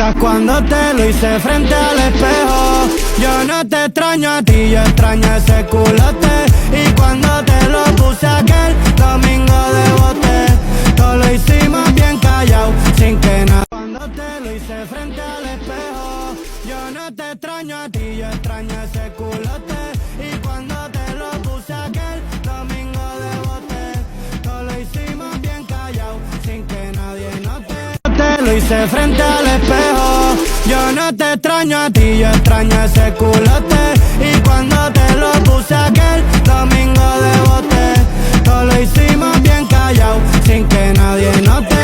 piensas cuando te lo hice frente al espejo? Yo no te extraño a ti, yo extraño ese culote. Y cuando te lo puse aquel domingo de bote, todo lo hicimos bien callado, sin que nada. Cuando te lo hice frente al espejo, yo no te extraño a ti, yo extraño ese culote. Y cuando te lo puse aquel domingo de bote, todo lo hicimos bien callado, sin que nadie note. Te lo hice frente al espejo, yo no te extraño a ti, yo extraño ese culote. Y cuando te lo puse aquel domingo de bote, todo lo hicimos bien callado, sin que nadie note.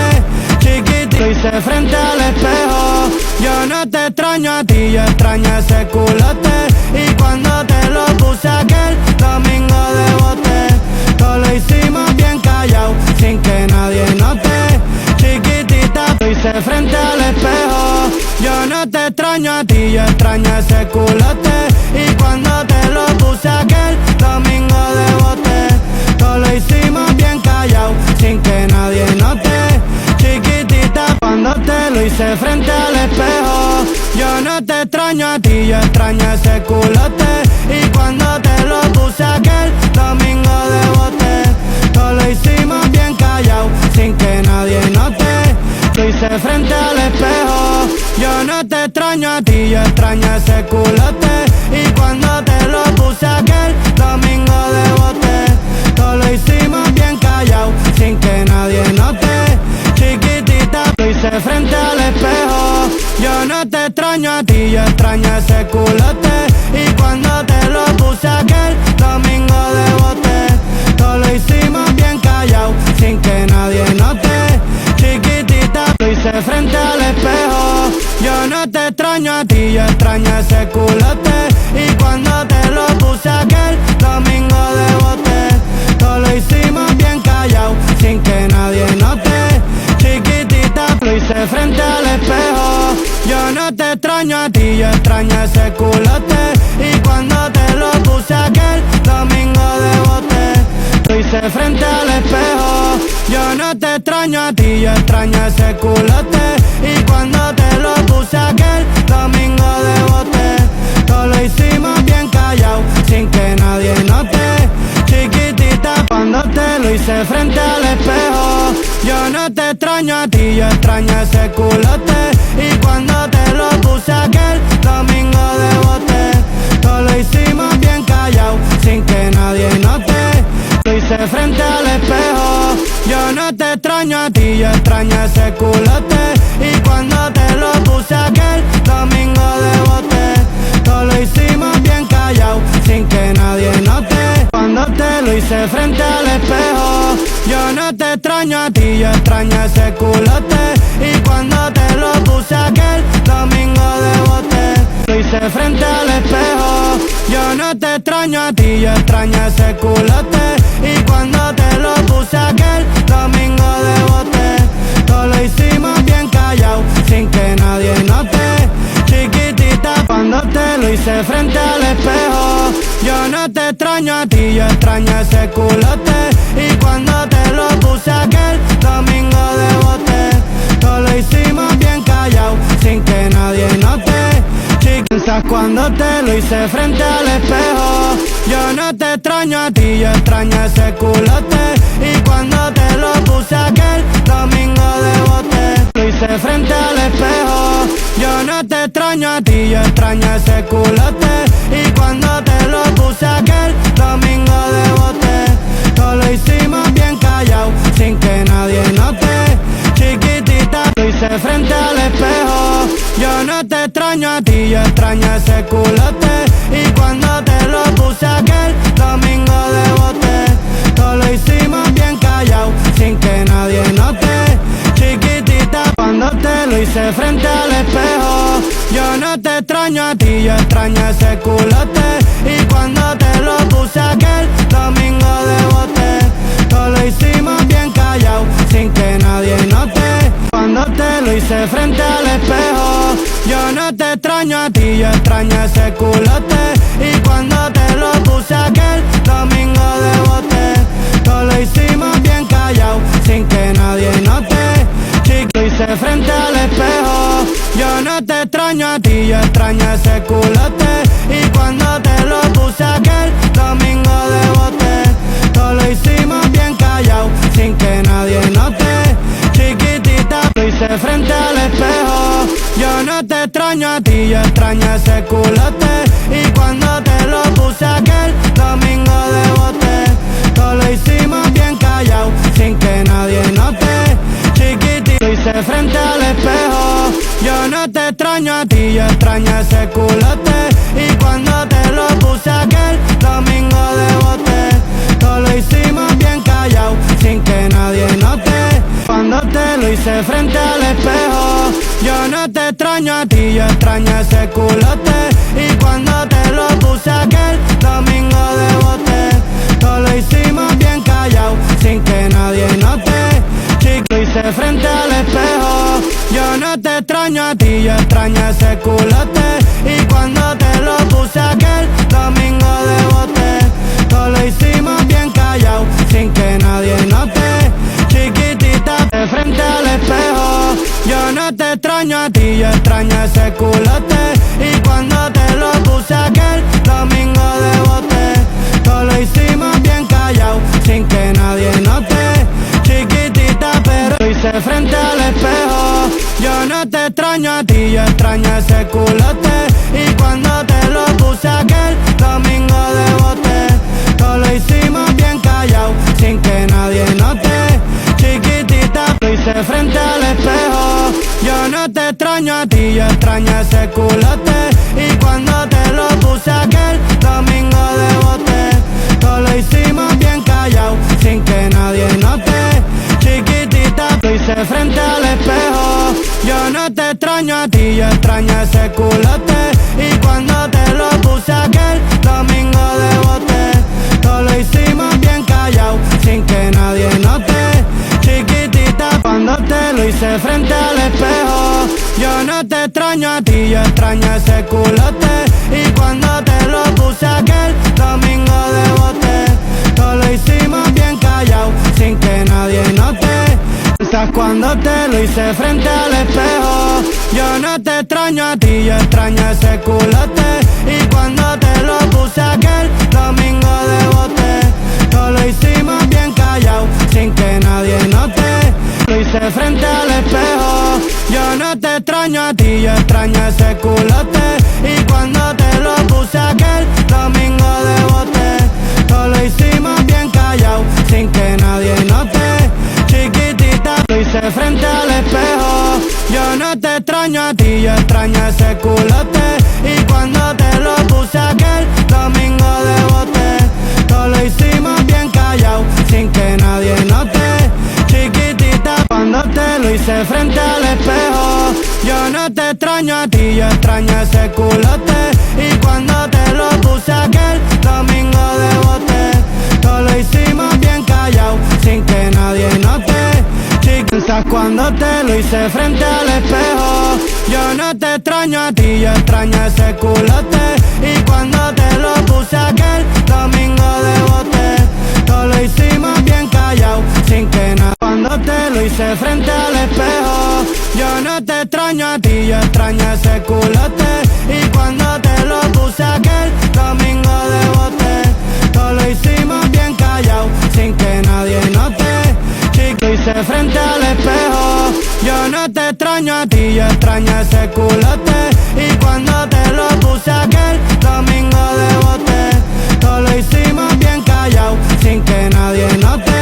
Chiquitito, lo hice frente al espejo, yo no te extraño a ti, yo extraño ese culote. Y cuando te lo puse aquel domingo de bote, todo lo hicimos bien callado, sin que nadie note. Chiquitita, lo hice frente al espejo, yo no te extraño a ti, yo extraño ese culote. Y cuando te lo puse aquel domingo de bote, todo lo hicimos bien callado, sin que nadie note. Chiquitita, cuando te lo hice frente al espejo, yo no te extraño a ti, yo extraño ese culote. Y cuando te lo puse aquel domingo de bote, todo lo hicimos bien callado, sin que nadie note. Lo hice frente al espejo, yo no te extraño a ti, yo extraño ese culote. Y cuando te lo puse aquel domingo de bote, todo lo hicimos bien callado, sin que nadie note. Chiquitita, lo hice frente al espejo, yo no te extraño a ti, yo extraño ese culote. Y cuando te lo puse aquel domingo de bote, todo lo hicimos bien callado, sin que nadie note. Chiquitita, lo hice frente al espejo, yo no te extraño a ti, yo extraño ese culote. Y cuando te lo puse aquel domingo de bote, todo lo hicimos bien callado, sin que nadie note. Chiquitita, lo hice frente al espejo, yo no te extraño a ti, yo extraño ese culote. Y cuando te lo puse aquel domingo de bote, lo hice frente al espejo, yo no te extraño a ti, yo extraño ese culote. Y cuando te lo puse aquel domingo de bote, todo lo hicimos bien callado, sin que nadie note. Chiquitita, cuando te lo hice frente al espejo, yo no te extraño a ti, yo extraño ese culote. Y cuando te lo puse aquel domingo de bote, todo lo hicimos bien callado, sin que nadie note. Lo hice frente al espejo, yo no te extraño a ti, yo extraño ese culote. Y cuando te lo puse aquel domingo de bote, todo lo hicimos bien callado, sin que nadie note. Cuando te lo hice frente al espejo, yo no te extraño a ti, yo extraño ese culote. Y cuando te lo puse aquel domingo de bote, lo hice frente al espejo, yo no te extraño a ti, yo extraño ese culote. Y cuando te lo puse aquel domingo de bote, todo lo hicimos bien callado, sin que nadie note. Chiquitita, cuando te lo hice frente al espejo, yo no te extraño a ti, yo extraño ese culote. Y cuando te lo puse aquel domingo de bote, todo lo hicimos bien callado, sin que nadie note. Piensas cuando te lo hice frente al espejo, yo no te extraño a ti, yo extraño ese culote. Y cuando te lo puse aquel domingo de bote, lo hice frente al espejo, yo no te extraño a ti, yo extraño ese culote. Y cuando te lo puse aquel domingo de bote, todo lo hicimos bien callado, sin que nadie note. Chiquitita, lo hice frente al espejo, yo no te extraño a ti, yo extraño ese culote. Y cuando te lo puse aquel domingo de bote, todo lo hicimos bien callado, sin que nadie note. Chiquitita, cuando te lo hice frente al espejo, yo no te extraño a ti, yo extraño ese culote. Y cuando te lo puse aquel domingo de bote, todo lo hicimos bien callado, sin que nadie note. Cuando te lo hice frente al espejo, yo no te extraño a ti, yo extraño ese culote. Y cuando te lo puse aquel domingo de bote, todo lo hicimos bien callado, sin que nadie note. Chico, lo hice frente al espejo, yo Yo no te extraño a ti, yo extraño ese culote. Y cuando te lo puse aquel domingo de bote, todo lo hicimos bien callado, sin que nadie note. Chiquitita, lo hice frente al espejo. Yo no te extraño a ti, yo extraño ese culote. Y cuando te lo puse aquel domingo de bote, todo lo hicimos bien callado, sin que nadie note. Chiquitito, lo hice frente al espejo. Yo no te extraño a ti, yo extraño ese culote. Y cuando te lo puse aquel domingo de bote, todo lo hicimos bien callado, sin que nadie note. Cuando te lo hice frente al espejo. Yo no te extraño a ti, yo extraño ese culote. Y cuando te lo puse aquel domingo de bote, todo lo hicimos bien callado, sin que nadie note. Chico, lo hice frente al espejo. Yo no te extraño a ti, yo extraño ese culote. Y cuando te lo puse aquel domingo de bote, todo lo hicimos bien callado, sin que nadie note. Chiquitita, de frente al espejo. Yo no te extraño a ti, yo extraño ese culote. Y cuando te lo puse aquel domingo de bote, todo lo hicimos bien callado, sin que nadie note. Chiquitita, pero lo hice frente al espejo. Yo no te extraño a ti, yo extraño ese culote. Y cuando te lo puse aquel domingo de bote, todo lo hicimos bien callado, sin que nadie note. Chiquitita, lo hice frente al espejo. Yo no te extraño a ti, yo extraño ese culote. Y cuando te lo puse aquel domingo de bote, todo lo hicimos bien callado, sin que nadie note. Chiquitita, lo hice frente al espejo. Yo no te extraño a ti, yo extraño ese culote. Y cuando te lo puse aquel domingo de bote, todo lo hicimos bien callado, sin que nadie note. Chiquitita, cuando te lo hice frente al espejo. Yo no te extraño a ti, yo extraño ese culote. Y cuando te lo puse aquel domingo de bote, todo lo hicimos bien callado, sin que nadie note. Estás cuando te lo hice frente al espejo. Yo no te extraño a ti, yo extraño ese culote. Y cuando te lo puse aquel domingo de bote, todo lo hicimos bien callado, sin que nadie note. Lo hice frente al espejo. Yo no te extraño a ti, yo extraño ese culote. Y cuando te lo puse aquel domingo de bote, todo lo hicimos bien callado, sin que nadie note. Chiquitita, lo hice frente al espejo. Yo no te extraño a ti, yo extraño ese culote. Y cuando te lo puse aquel domingo de bote, todo lo hicimos bien callado, sin que nadie note. Chiquitita, cuando te lo hice frente al espejo. Yo no te extraño a ti, yo extraño ese culote. Y cuando te lo puse aquel domingo de bote, todo lo hicimos bien callado, sin que nadie note. Chiquitita, cuando te lo hice frente al espejo. Yo no te extraño a ti, yo extraño ese culote. Y cuando te lo puse aquel domingo de bote, todo lo hicimos bien callado, sin que nadie. Cuando te lo hice frente al espejo. Yo no te extraño a ti, yo extraño ese culote. Y cuando te lo puse aquel domingo de bote, todo lo hicimos bien callado, sin que nadie note. Chico, lo hice frente al espejo. Yo no te extraño a ti, yo extraño ese culote. Y cuando te lo puse aquel domingo de bote, todo lo hicimos bien callado, sin que nadie note.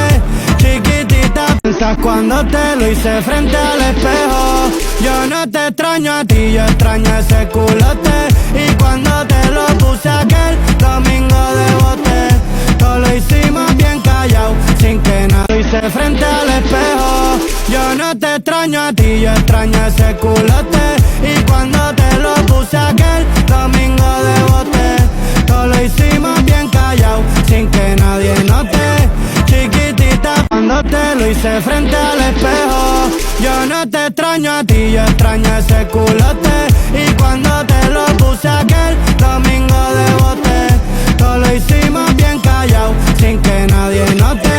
Chiquitita, pensás cuando te lo hice frente al espejo. Yo no te extraño a ti, yo extraño ese culote. Y cuando te lo puse aquel domingo de bote, todo lo hicimos bien callado, sin que nadie. Lo hice frente al espejo. Yo no te extraño a ti, yo extraño ese culote. Y cuando te lo puse aquel domingo de bote, todo lo hicimos bien callado, sin que nadie note. Chiquitita, cuando te lo hice hice frente al espejo. Yo no te extraño a ti, yo extraño ese culote. Y cuando te lo puse aquel domingo de bote, todo lo hicimos bien callado, sin que nadie note.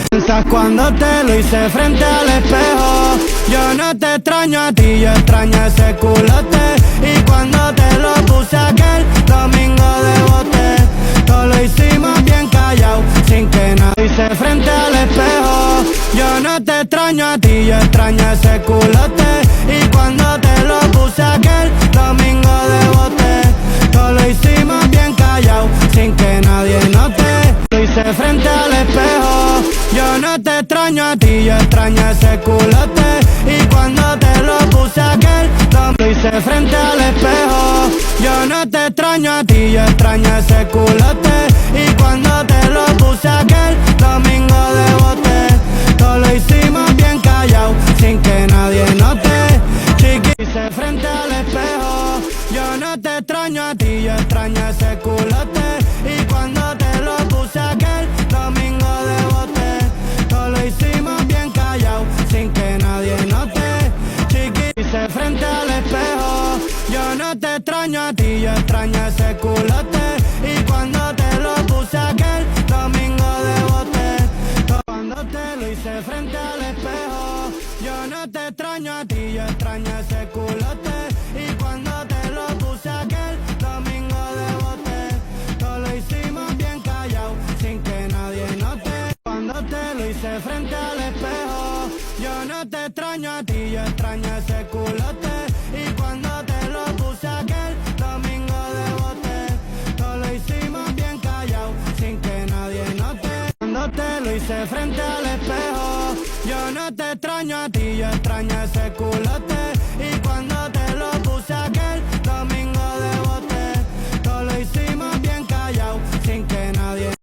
Piensas cuando te lo hice frente al espejo. Yo no te extraño a ti, yo extraño ese culote. extraño ese culote. Y cuando te lo puse aquel domingo de bote, todo lo hicimos bien callado, sin que nadie note. Lo hice frente al espejo. Yo no te extraño a ti, yo extraño ese culote. Y cuando te lo puse aquel domingo, lo hice frente al espejo. Yo no te extraño a ti, yo extraño ese culote. Y cuando te lo puse aquel domingo de bote, todo lo hicimos bien callado, sin que nadie note. Chiquise frente al espejo. Yo no te extraño a ti, yo extraño ese culote. Y cuando te lo puse aquel domingo de bote, todo lo hicimos bien callado, sin que nadie note. Chiquise frente al espejo. Yo no te extraño a ti, yo extraño ese culote. Y cuando te lo puse aquel domingo de bote, cuando te lo hice frente al espejo. Yo no te extraño a ti, yo extraño ese culote. Y cuando te lo puse aquel domingo de bote, todo lo hicimos bien callado, sin que nadie note. Cuando te lo hice frente al espejo. Yo no te extraño a ti, yo extraño ese culote. Y cuando te lo puse aquel domingo de bote, todo lo hicimos bien callado, sin que nadie note. Cuando te lo hice frente al espejo. Yo no te extraño a ti, yo extraño ese culote.